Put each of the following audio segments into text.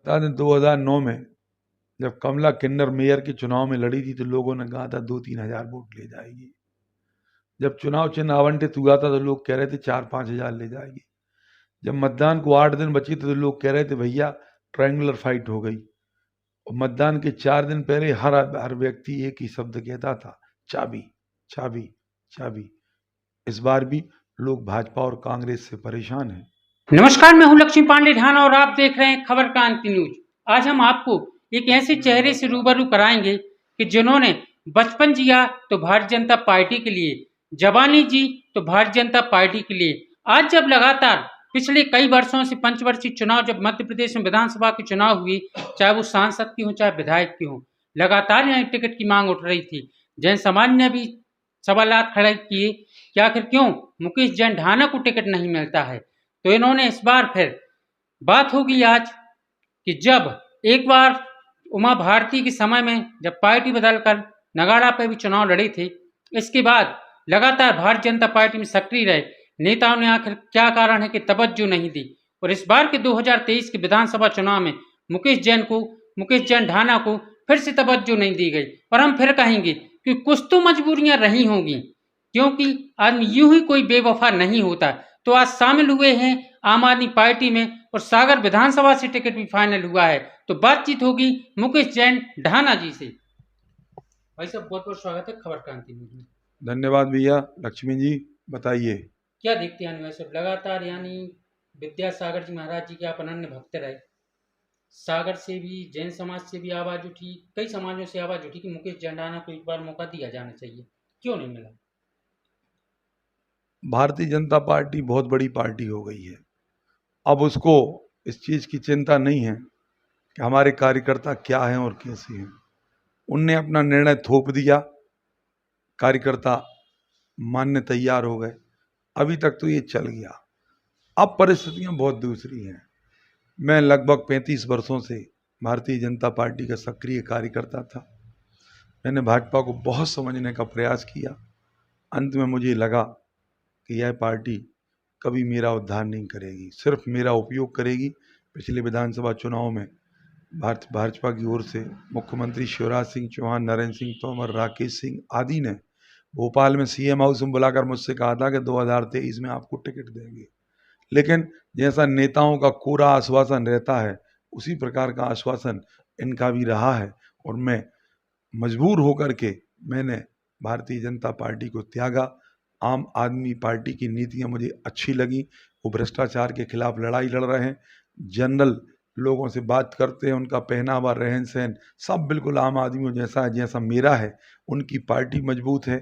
बता दें 2009 में जब कमला किन्नर मेयर के चुनाव में लड़ी थी तो लोगों ने कहा था 2-3 हजार वोट ले जाएगी। जब चुनाव चिन्ह आवंटित हुआ था तो लोग कह रहे थे 4-5 हजार ले जाएगी। जब मतदान को 8 दिन बची थे तो लोग कह रहे थे भैया ट्रायंगुलर फाइट हो गई। और मतदान के 4 दिन पहले हर व्यक्ति एक ही शब्द कहता था, चाबी चाबी चाबी। इस बार भी लोग भाजपा और कांग्रेस से परेशान हैं। नमस्कार, मैं हूं लक्ष्मी पांडे ढाना और आप देख रहे हैं खबर क्रांति न्यूज। आज हम आपको एक ऐसे चेहरे से रूबरू कराएंगे कि जिन्होंने बचपन जिया तो भारतीय जनता पार्टी के लिए, जवानी जी तो भारतीय जनता पार्टी के लिए। आज जब लगातार पिछले कई वर्षों से पंचवर्षीय चुनाव जब मध्य प्रदेश में विधानसभा के चुनाव हुए, चाहे वो सांसद की हो चाहे विधायक की हो, लगातार यहाँ टिकट की मांग उठ रही थी। जैन समाज ने भी सवालात खड़े किए कि आखिर क्यों मुकेश जैन ढाना को टिकट नहीं मिलता है। तो इन्होंने इस बार फिर बात होगी आज कि जब एक बार उमा भारती के समय में जब पार्टी बदलकर नगाड़ा पे भी चुनाव लड़े थे, इसके बाद लगातार भारतीय जनता पार्टी में सक्रिय रहे नेताओं ने आखिर क्या कारण है कि तवज्जो नहीं दी। और इस बार के 2023 के विधानसभा चुनाव में मुकेश जैन ढाना को फिर से तवज्जो नहीं दी गई। और हम फिर कहेंगे कि कुछ तो मजबूरियां रही होंगी, क्योंकि आदमी यूं ही कोई बेवफा नहीं होता। तो आज शामिल हुए हैं आम आदमी पार्टी में और सागर विधानसभा से टिकट भी फाइनल हुआ है। तो बातचीत होगी मुकेश जैन ढाना जी से। भाई साहब, बहुत बहुत स्वागत है खबर क्रांति में। धन्यवाद भैया। लक्ष्मी जी बताइए क्या देखते हैं वैसे लगातार, यानी विद्यासागर जी महाराज जी के आप अनन्य भक्त रहे, सागर से भी जैन समाज से भी आवाज उठी, कई समाजों से आवाज उठी कि मुकेश जैन ढाना को एक बार मौका दिया जाना चाहिए, क्यों नहीं मिला? भारतीय जनता पार्टी बहुत बड़ी पार्टी हो गई है। अब उसको इस चीज़ की चिंता नहीं है कि हमारे कार्यकर्ता क्या हैं और कैसे हैं। उनने अपना निर्णय थोप दिया, कार्यकर्ता मानने तैयार हो गए। अभी तक तो ये चल गया। अब परिस्थितियां बहुत दूसरी हैं। मैं लगभग 35 वर्षों से भारतीय जनता पार्टी का सक्रिय कार्यकर्ता था। मैंने भाजपा को बहुत समझने का प्रयास किया। अंत में मुझे लगा कि यह पार्टी कभी मेरा उद्धार नहीं करेगी, सिर्फ मेरा उपयोग करेगी। पिछले विधानसभा चुनाव में भाजपा की ओर से मुख्यमंत्री शिवराज सिंह चौहान, नरेंद्र सिंह तोमर, राकेश सिंह आदि ने भोपाल में सीएम हाउस में बुलाकर मुझसे कहा था कि 2023 में आपको टिकट देंगे। लेकिन जैसा नेताओं का कोरा आश्वासन रहता है, उसी प्रकार का आश्वासन इनका भी रहा है। और मैं मजबूर होकर के मैंने भारतीय जनता पार्टी को त्यागा। आम आदमी पार्टी की नीतियां मुझे अच्छी लगी। वो भ्रष्टाचार के खिलाफ लड़ाई लड़ रहे हैं, जनरल लोगों से बात करते हैं, उनका पहनावा, रहन सहन सब बिल्कुल आम आदमियों जैसा है जैसा मेरा है। उनकी पार्टी मजबूत है,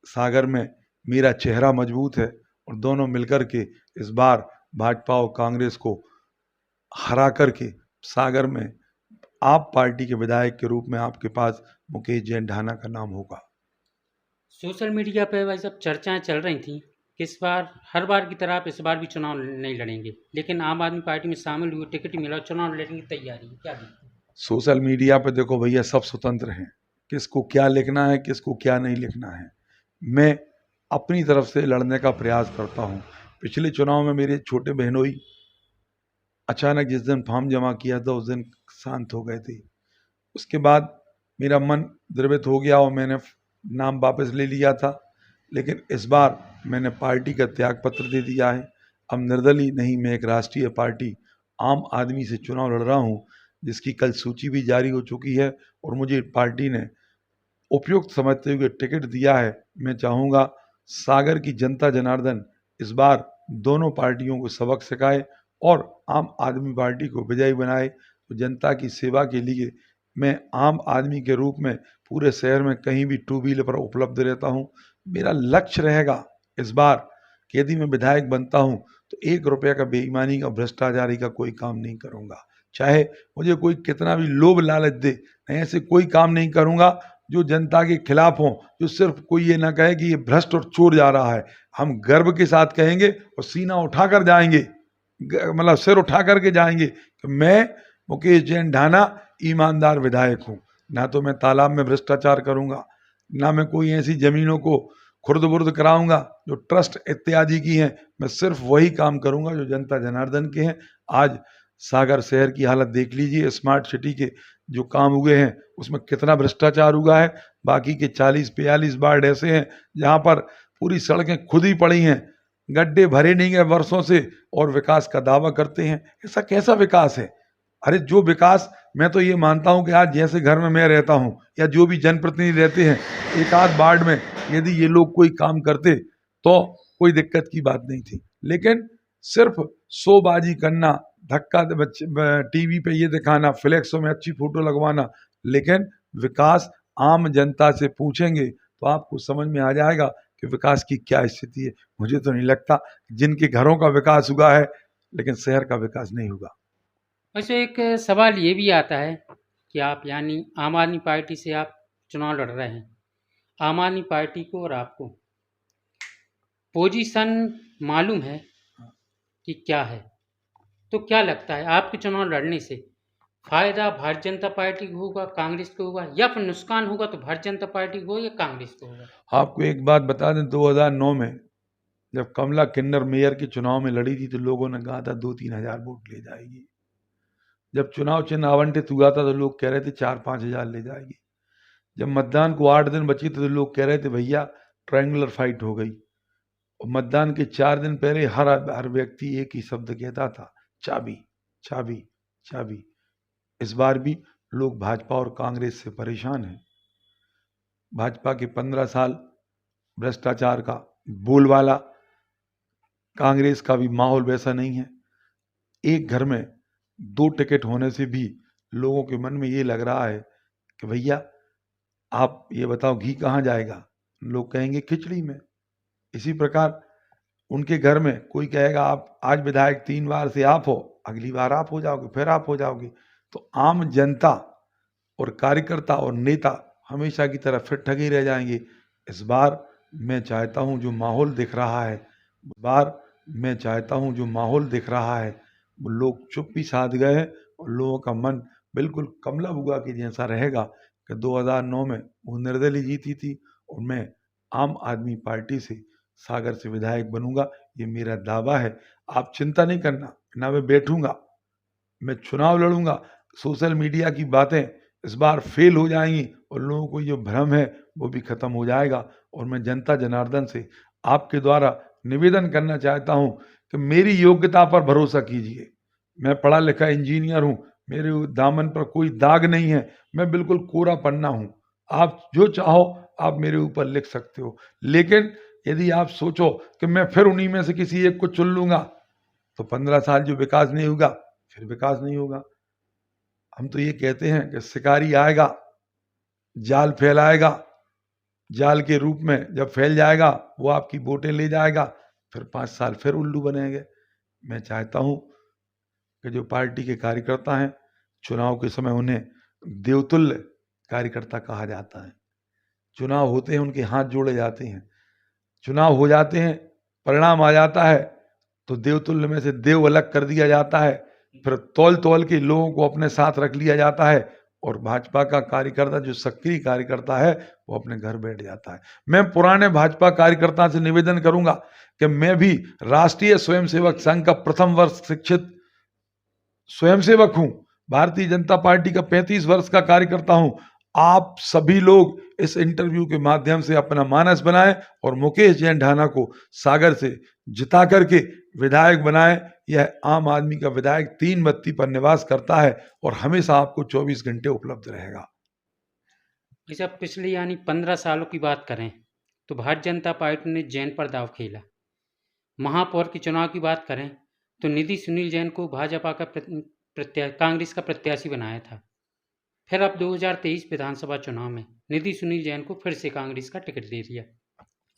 सागर में मेरा चेहरा मजबूत है, और दोनों मिलकर के इस बार भाजपा और कांग्रेस को हरा करके सागर में आप पार्टी के विधायक के रूप में आपके पास मुकेश जैन ढाना का नाम होगा। सोशल मीडिया पे भाई सब चर्चाएं चल रही थी कि इस बार हर बार की तरह आप इस बार भी चुनाव नहीं लड़ेंगे, लेकिन आम आदमी पार्टी में शामिल हुए, टिकट मिला, चुनाव लड़ने की तैयारी है, क्या देखते हैं? सोशल मीडिया पे देखो भैया, सब स्वतंत्र हैं, किसको क्या लिखना है किसको क्या नहीं लिखना है। मैं अपनी तरफ से लड़ने का प्रयास करता हूँ। पिछले चुनाव में मेरे छोटे बहनोई अचानक जिस दिन फॉर्म जमा किया था उस दिन शांत हो गए थे। उसके बाद मेरा मन द्रवित हो गया और मैंने नाम वापस ले लिया था। लेकिन इस बार मैंने पार्टी का त्याग पत्र दे दिया है। अब निर्दलीय नहीं, मैं एक राष्ट्रीय पार्टी आम आदमी से चुनाव लड़ रहा हूँ, जिसकी कल सूची भी जारी हो चुकी है और मुझे पार्टी ने उपयुक्त समझते हुए टिकट दिया है। मैं चाहूँगा सागर की जनता जनार्दन इस बार दोनों पार्टियों को सबक सिखाए और आम आदमी पार्टी को विजयी बनाए। तो जनता की सेवा के लिए मैं आम आदमी के रूप में पूरे शहर में कहीं भी टू व्हीलर पर उपलब्ध रहता हूँ। मेरा लक्ष्य रहेगा इस बार कि यदि मैं विधायक बनता हूँ तो 1 रुपये का बेईमानी का, भ्रष्टाचारी का कोई काम नहीं करूँगा। चाहे मुझे कोई कितना भी लोभ लालच दे, मैं ऐसे कोई काम नहीं करूँगा जो जनता के खिलाफ हो, जो सिर्फ कोई ये ना कहे कि ये भ्रष्ट और चोर जा रहा है। हम गर्व के साथ कहेंगे और सीना उठाकर जाएंगे, मतलब सिर उठा करके जाएंगे कि मैं मुकेश जैन ढाना ईमानदार विधायक हूँ। ना तो मैं तालाब में भ्रष्टाचार करूँगा, ना मैं कोई ऐसी जमीनों को खुर्द बुर्द कराऊंगा जो ट्रस्ट इत्यादि की हैं। मैं सिर्फ वही काम करूँगा जो जनता जनार्दन के हैं। आज सागर शहर की हालत देख लीजिए, स्मार्ट सिटी के जो काम हुए हैं उसमें कितना भ्रष्टाचार हुआ है। बाकी के 40-42 वार्ड ऐसे हैं जहां पर पूरी सड़कें खुद ही पड़ी हैं, गड्ढे भरे नहीं गए वर्षों से, और विकास का दावा करते हैं। ऐसा कैसा विकास है? अरे जो विकास, मैं तो ये मानता हूं कि आज जैसे घर में मैं रहता हूं या जो भी जनप्रतिनिधि रहते हैं, एक आध वार्ड में यदि ये लोग कोई काम करते तो कोई दिक्कत की बात नहीं थी। लेकिन सिर्फ शोबाजी करना, धक्का टीवी पे ये दिखाना, फ्लेक्सों में अच्छी फोटो लगवाना, लेकिन विकास आम जनता से पूछेंगे तो आपको समझ में आ जाएगा कि विकास की क्या स्थिति है। मुझे तो नहीं लगता जिनके घरों का विकास हुआ है लेकिन शहर का विकास नहीं हुआ। वैसे एक सवाल ये भी आता है कि आप यानी आम आदमी पार्टी से आप चुनाव लड़ रहे हैं। आम आदमी पार्टी को और आपको पोजीशन मालूम है कि क्या है, तो क्या लगता है आपके चुनाव लड़ने से फायदा भारतीय जनता पार्टी को होगा, कांग्रेस को होगा, या फिर नुकसान होगा तो भारतीय जनता पार्टी को या कांग्रेस को होगा? आपको एक बात बता दें, 2009 में जब कमला किन्नर मेयर के चुनाव में लड़ी थी तो लोगों ने कहा था 2-3 हजार वोट ले जाएगी। जब चुनाव चिन्ह आवंटित हुआ था तो लोग कह रहे थे 4-5 हजार ले जाएगी। जब मतदान को 8 दिन बचे थे तो लोग कह रहे थे भैया ट्रायंगुलर फाइट हो गई। और मतदान के 4 दिन पहले हर व्यक्ति एक ही शब्द कहता था, चाबी चाबी चाबी। इस बार भी लोग भाजपा और कांग्रेस से परेशान हैं। भाजपा के 15 साल भ्रष्टाचार का बोलबाला, कांग्रेस का भी माहौल वैसा नहीं है। एक घर में 2 टिकट होने से भी लोगों के मन में ये लग रहा है कि भैया आप ये बताओ घी कहाँ जाएगा? लोग कहेंगे खिचड़ी में। इसी प्रकार उनके घर में कोई कहेगा आप आज विधायक 3 बार से आप हो, अगली बार आप हो जाओगे, फिर आप हो जाओगे। तो आम जनता और कार्यकर्ता और नेता हमेशा की तरह फिर ठगे रह जाएंगे। इस बार मैं चाहता हूं जो माहौल दिख रहा है, वो लोग चुप्पी साध गए हैं और लोगों का मन बिल्कुल कमला बुआ के जैसा रहेगा कि 2009 में वो निर्दलीय जीती थी और मैं आम आदमी पार्टी से सागर से विधायक बनूंगा, ये मेरा दावा है। आप चिंता नहीं करना, ना मैं बैठूंगा, मैं चुनाव लड़ूंगा। सोशल मीडिया की बातें इस बार फेल हो जाएंगी और लोगों को जो भ्रम है वो भी खत्म हो जाएगा। और मैं जनता जनार्दन से आपके द्वारा निवेदन करना चाहता हूं कि मेरी योग्यता पर भरोसा कीजिए। मैं पढ़ा लिखा इंजीनियर हूं, मेरे दामन पर कोई दाग नहीं है, मैं बिल्कुल कोरा पन्ना हूं। आप जो चाहो आप मेरे ऊपर लिख सकते हो, लेकिन यदि आप सोचो कि मैं फिर उन्हीं में से किसी एक को चुन लूंगा तो 15 साल जो विकास नहीं होगा फिर विकास नहीं होगा। हम तो ये कहते हैं कि शिकारी आएगा, जाल फैलाएगा, जाल के रूप में जब फैल जाएगा वो आपकी वोटें ले जाएगा, फिर 5 साल फिर उल्लू बनेंगे। मैं चाहता हूं कि जो पार्टी के कार्यकर्ता हैं, चुनाव के समय उन्हें देवतुल्य कार्यकर्ता कहा जाता है। चुनाव होते हैं उनके हाथ जोड़े जाते हैं, चुनाव हो जाते हैं, परिणाम आ जाता है तो देवतुल्य में से देव अलग कर दिया जाता है, फिर तौल तौल के लोगों को अपने साथ रख लिया जाता है और भाजपा का कार्यकर्ता जो सक्रिय कार्यकर्ता है वो अपने घर बैठ जाता है। मैं पुराने भाजपा कार्यकर्ता से निवेदन करूंगा कि मैं भी राष्ट्रीय स्वयंसेवक संघ का प्रथम वर्ष शिक्षित स्वयंसेवक हूं, भारतीय जनता पार्टी का 35 वर्ष का कार्यकर्ता हूं। आप सभी लोग इस इंटरव्यू के माध्यम से अपना मानस बनाएं और मुकेश जैन ढाना को सागर से जिता करके विधायक बनाएं। यह आम आदमी का विधायक 3 बत्ती पर निवास करता है और हमेशा आपको 24 घंटे उपलब्ध रहेगा। जैसे आप पिछले यानी 15 सालों की बात करें तो भारतीय जनता पार्टी ने जैन पर दाव खेला। महापौर के चुनाव की बात करें तो निधि सुनील जैन को भाजपा का कांग्रेस का प्रत्याशी बनाया था। फिर अब 2023 विधानसभा चुनाव में निधि सुनील जैन को फिर से कांग्रेस का टिकट दे दिया।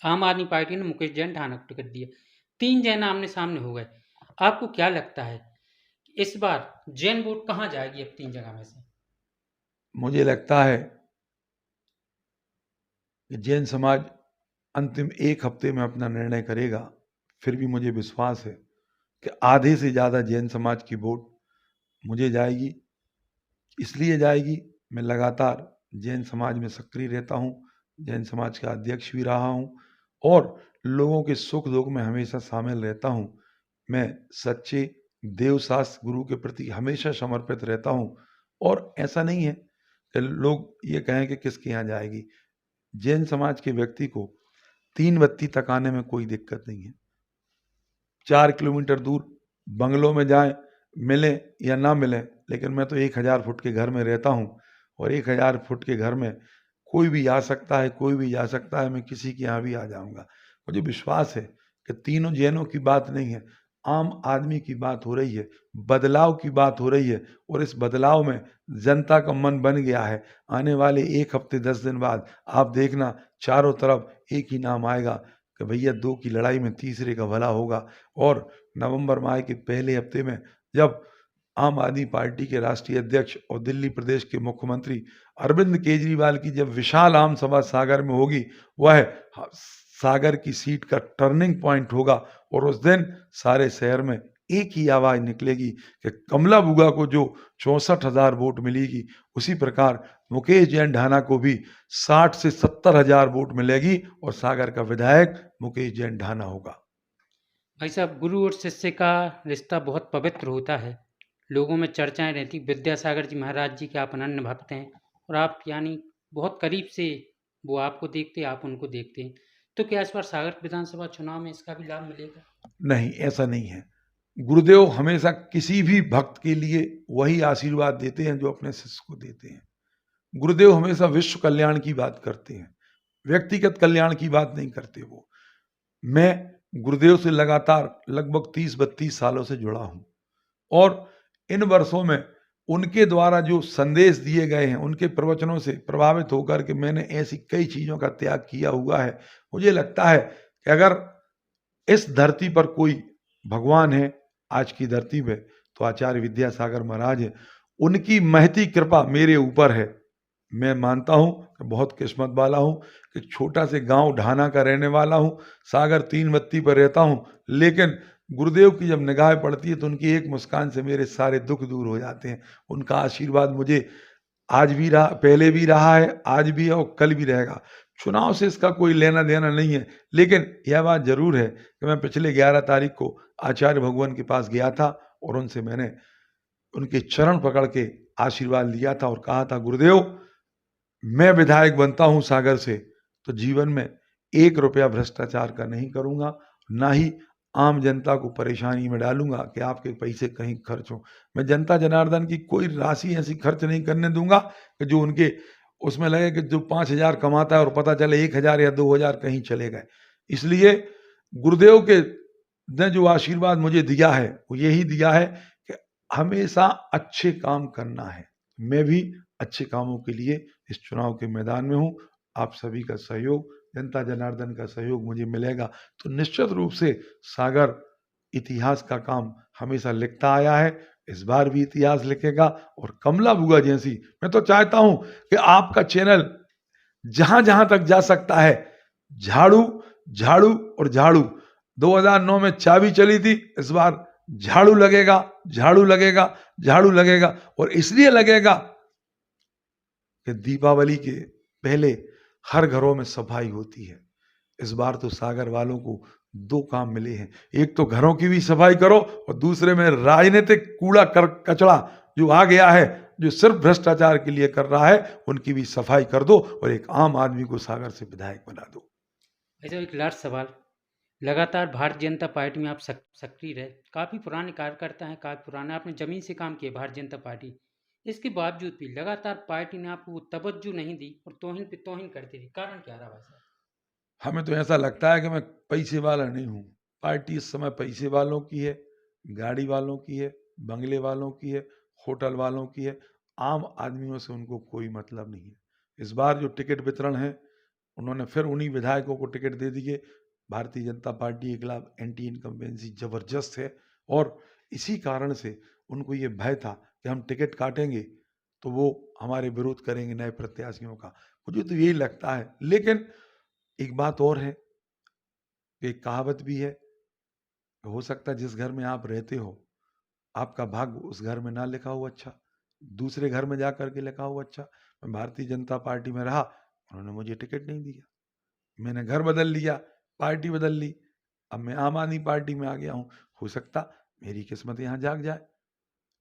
आम आदमी पार्टी ने मुकेश जैन ढाना को टिकट दिया। 3 जैन आमने सामने हो गए। आपको क्या लगता है इस बार जैन वोट कहाँ जाएगी अब 3 जगह में से? मुझे लगता है कि जैन समाज अंतिम 1 हफ्ते में अपना निर्णय करेगा। फिर भी मुझे विश्वास है कि आधे से ज़्यादा जैन समाज की वोट मुझे जाएगी। इसलिए जाएगी, मैं लगातार जैन समाज में सक्रिय रहता हूँ, जैन समाज का अध्यक्ष भी रहा हूँ और लोगों के सुख दुख में हमेशा शामिल रहता हूँ। मैं सच्चे देवशास्त्र गुरु के प्रति हमेशा समर्पित रहता हूँ। और ऐसा नहीं है कि लोग ये कहें कि किसके यहाँ जाएगी। जैन समाज के व्यक्ति को 3 बत्ती तक आने में कोई दिक्कत नहीं है। 4 किलोमीटर दूर बंगलों में जाएं, मिलें या ना मिलें, लेकिन मैं तो 1000 फुट के घर में रहता हूँ और 1000 फुट के घर में कोई भी आ सकता है, कोई भी जा सकता है। मैं किसी के यहाँ भी आ जाऊँगा। मुझे विश्वास है कि तीनों जैनों की बात नहीं है, आम आदमी की बात हो रही है, बदलाव की बात हो रही है। और इस बदलाव में जनता का मन बन गया है। आने वाले 1 हफ्ते 10 दिन बाद आप देखना, चारों तरफ एक ही नाम आएगा कि भैया 2 की लड़ाई में तीसरे का भला होगा। और नवंबर माह के पहले हफ्ते में जब आम आदमी पार्टी के राष्ट्रीय अध्यक्ष और दिल्ली प्रदेश के मुख्यमंत्री अरविंद केजरीवाल की जब विशाल आम सभा सागर में होगी, वह सागर की सीट का टर्निंग पॉइंट होगा। और उस दिन सारे शहर में एक ही आवाज निकलेगी कि कमला बुआ को जो 64,000 वोट मिलेगी, उसी प्रकार मुकेश जैन ढाना को भी 60 से 70,000 वोट मिलेगी और सागर का विधायक मुकेश जैन ढाना होगा। भाई साहब, गुरु और शिष्य का रिश्ता बहुत पवित्र होता है। लोगों में चर्चाएं रहती, विद्यासागर जी महाराज जी के आप अनन्य भक्त हैं और आप यानी बहुत करीब से वो आपको देखते, आप उनको देखते हैं। तो क्या इस बार सागर विधानसभा चुनाव में इसका भी लाभ मिलेगा? नहीं, ऐसा नहीं है। गुरुदेव हमेशा किसी भी भक्त के लिए वही आशीर्वाद देते हैं जो अपने शिष्य को देते हैं। गुरुदेव हमेशा विश्व कल्याण की बात करते हैं, व्यक्तिगत कल्याण की बात नहीं करते वो। मैं गुरुदेव से लगातार लगभग 30-32 सालों से जुड़ा हूं और इन वर्षों में उनके द्वारा जो संदेश दिए गए हैं, उनके प्रवचनों से प्रभावित होकर के मैंने ऐसी कई चीजों का त्याग किया हुआ है। मुझे लगता है कि अगर इस धरती पर कोई भगवान है आज की धरती पे, तो आचार्य विद्यासागर महाराज है। उनकी महती कृपा मेरे ऊपर है। मैं मानता हूं कि बहुत किस्मत वाला हूं कि छोटा से गांव ढाना का रहने वाला हूं, सागर 3 बत्ती पर रहता हूं, लेकिन गुरुदेव की जब निगाह पड़ती है तो उनकी एक मुस्कान से मेरे सारे दुख दूर हो जाते हैं। उनका आशीर्वाद मुझे आज भी रहा, पहले भी रहा है, आज भी है और कल भी रहेगा। चुनाव से इसका कोई लेना देना नहीं है, लेकिन यह बात जरूर है कि मैं पिछले 11 तारीख को आचार्य भगवान के पास गया था और उनसे मैंने उनके चरण पकड़ के आशीर्वाद लिया था और कहा था, गुरुदेव मैं विधायक बनता हूं सागर से तो जीवन में 1 रुपया भ्रष्टाचार का नहीं करूंगा, ना ही आम जनता को परेशानी में डालूंगा कि आपके पैसे कहीं खर्च हो। मैं जनता जनार्दन की कोई राशि ऐसी खर्च नहीं करने दूंगा कि जो उनके उसमें लगे कि जो 5,000 कमाता है और पता चले 1,000 या 2,000 कहीं चले गए। इसलिए गुरुदेव के ने जो आशीर्वाद मुझे दिया है वो यही दिया है कि हमेशा अच्छे काम करना है। मैं भी अच्छे कामों के लिए इस चुनाव के मैदान में हूं। आप सभी का सहयोग, जनता जनार्दन का सहयोग मुझे मिलेगा तो निश्चित रूप से सागर इतिहास का काम हमेशा लिखता आया है, इस बार भी इतिहास लिखेगा। और कमला बुआ जैसी, मैं तो चाहता हूं कि आपका चैनल जहां जहां तक जा सकता है, झाड़ू झाड़ू और झाड़ू। 2009 में चाबी चली थी, इस बार झाड़ू लगेगा, झाड़ू लगेगा, झाड़ू लगेगा। और इसलिए लगेगा कि दीपावली के पहले हर घरों में सफाई होती है। इस बार तो सागर वालों को 2 काम मिले हैं, एक तो घरों की भी सफाई करो और दूसरे में राजनीतिक कूड़ा कचरा जो आ गया है, जो सिर्फ भ्रष्टाचार के लिए कर रहा है, उनकी भी सफाई कर दो और एक आम आदमी को सागर से विधायक बना दो। ऐसा एक लास्ट सवाल, लगातार भारतीय जनता पार्टी में आप सक्रिय रहे, काफ़ी पुराने कार्यकर्ता हैं, काफ़ी पुराने, आपने ज़मीन से काम किया भारतीय जनता पार्टी, इसके बावजूद भी लगातार पार्टी ने आपको वो तवज्जो नहीं दी और तौहीन पे तौहीन करती रही, कारण क्या रहा भाई साहब? हमें तो ऐसा लगता है कि मैं पैसे वाला नहीं हूँ। पार्टी इस समय पैसे वालों की है, गाड़ी वालों की है, बंगले वालों की है, होटल वालों की है। आम आदमियों से उनको कोई मतलब नहीं है। इस बार जो टिकट वितरण है, उन्होंने फिर उन्हीं विधायकों को टिकट दे दिए। भारतीय जनता पार्टी के खिलाफ एंटी इनकम्बेंसी जबरदस्त है और इसी कारण से उनको ये भय था कि हम टिकट काटेंगे तो वो हमारे विरोध करेंगे नए प्रत्याशियों का। मुझे तो यही लगता है। लेकिन एक बात और है, एक कहावत भी है, हो सकता है जिस घर में आप रहते हो आपका भाग्य उस घर में ना लिखा हो अच्छा, दूसरे घर में जा करके लिखा हो अच्छा। मैं भारतीय जनता पार्टी में रहा, उन्होंने मुझे टिकट नहीं दिया, मैंने घर बदल लिया, पार्टी बदल ली, अब मैं आम आदमी पार्टी में आ गया हूँ। हो सकता मेरी किस्मत यहाँ जाग जाए।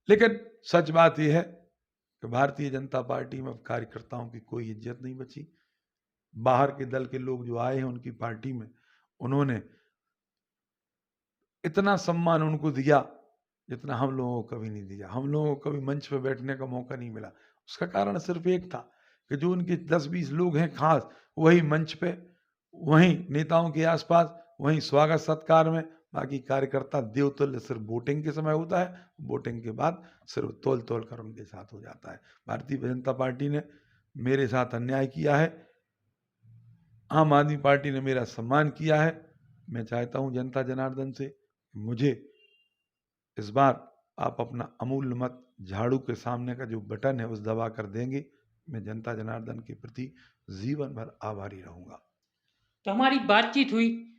लेकिन सच बात यह है कि भारतीय जनता पार्टी में अब कार्यकर्ताओं की कोई इज्जत नहीं बची। बाहर के दल के लोग जो आए हैं उनकी पार्टी में, उन्होंने इतना सम्मान उनको दिया जितना हम लोगों को कभी नहीं दिया। हम लोगों को कभी मंच पे बैठने का मौका नहीं मिला। उसका कारण सिर्फ एक था कि जो उनके 10-20 लोग हैं खास, वही मंच पे, वहीं नेताओं के आसपास, वहीं स्वागत सत्कार में। बाकी कार्यकर्ता देवतुल्य सिर्फ वोटिंग के समय होता है, वोटिंग के बाद सिर्फ तोल तोल कर उनके साथ हो जाता है। भारतीय जनता पार्टी ने मेरे साथ अन्याय किया है, आम आदमी पार्टी ने मेरा सम्मान किया है। मैं चाहता हूं जनता जनार्दन से, मुझे इस बार आप अपना अमूल्य मत झाड़ू के सामने का जो बटन है उस दबा कर देंगे। मैं जनता जनार्दन के प्रति जीवन भर आभारी रहूंगा। तो हमारी बातचीत हुई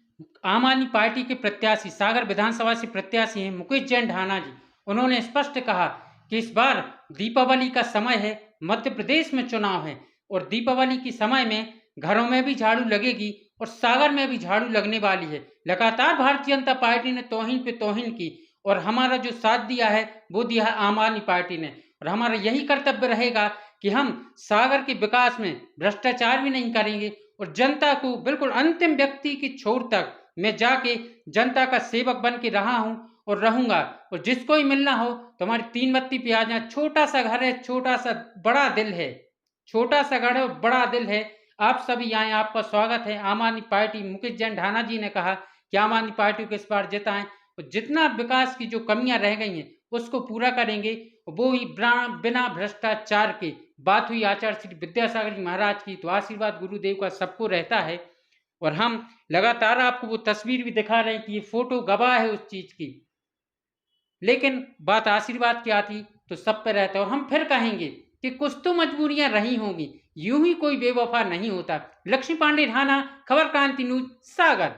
आम आदमी पार्टी के प्रत्याशी, सागर विधानसभा से प्रत्याशी हैं मुकेश जैन ढाना जी। उन्होंने स्पष्ट कहा कि इस बार दीपावली का समय है, मध्य प्रदेश में चुनाव है और दीपावली के समय में घरों में भी झाड़ू लगेगी और सागर में भी झाड़ू लगने वाली है। लगातार भारतीय जनता पार्टी ने तौहीन पे तौहीन की और हमारा जो साथ दिया है वो दिया है आम आदमी पार्टी ने, और हमारा यही कर्तव्य रहेगा कि हम सागर के विकास में भ्रष्टाचार भी नहीं करेंगे और जनता को बिल्कुल अंतिम व्यक्ति की छोर तक मैं जाके जनता का सेवक बन के रहा हूं और रहूंगा। और जिसको ही मिलना हो तो हमारी 3 बत्ती पे आ जाए। छोटा सा घर है, छोटा सा बड़ा दिल है, छोटा सा घर है और बड़ा दिल है। आप सभी आए, आपका स्वागत है। आम आदमी पार्टी, मुकेश जैन ढाना जी ने कहा कि आम आदमी पार्टी को इस बार जिताएं और जितना विकास की जो कमियां रह गई हैं उसको पूरा करेंगे, वो ही बिना भ्रष्टाचार के। बात हुई आचार्य श्री विद्यासागर जी महाराज की, तो आशीर्वाद गुरुदेव का सबको रहता है और हम लगातार आपको वो तस्वीर भी दिखा रहे हैं कि ये फोटो गवाह है उस चीज की। लेकिन बात आशीर्वाद की आती तो सब पे रहता है और हम फिर कहेंगे कि कुछ तो मजबूरियां रही होंगी, यूं ही कोई बेवफा नहीं होता। लक्ष्मी पांडे ढाना, खबर क्रांति न्यूज, सागर।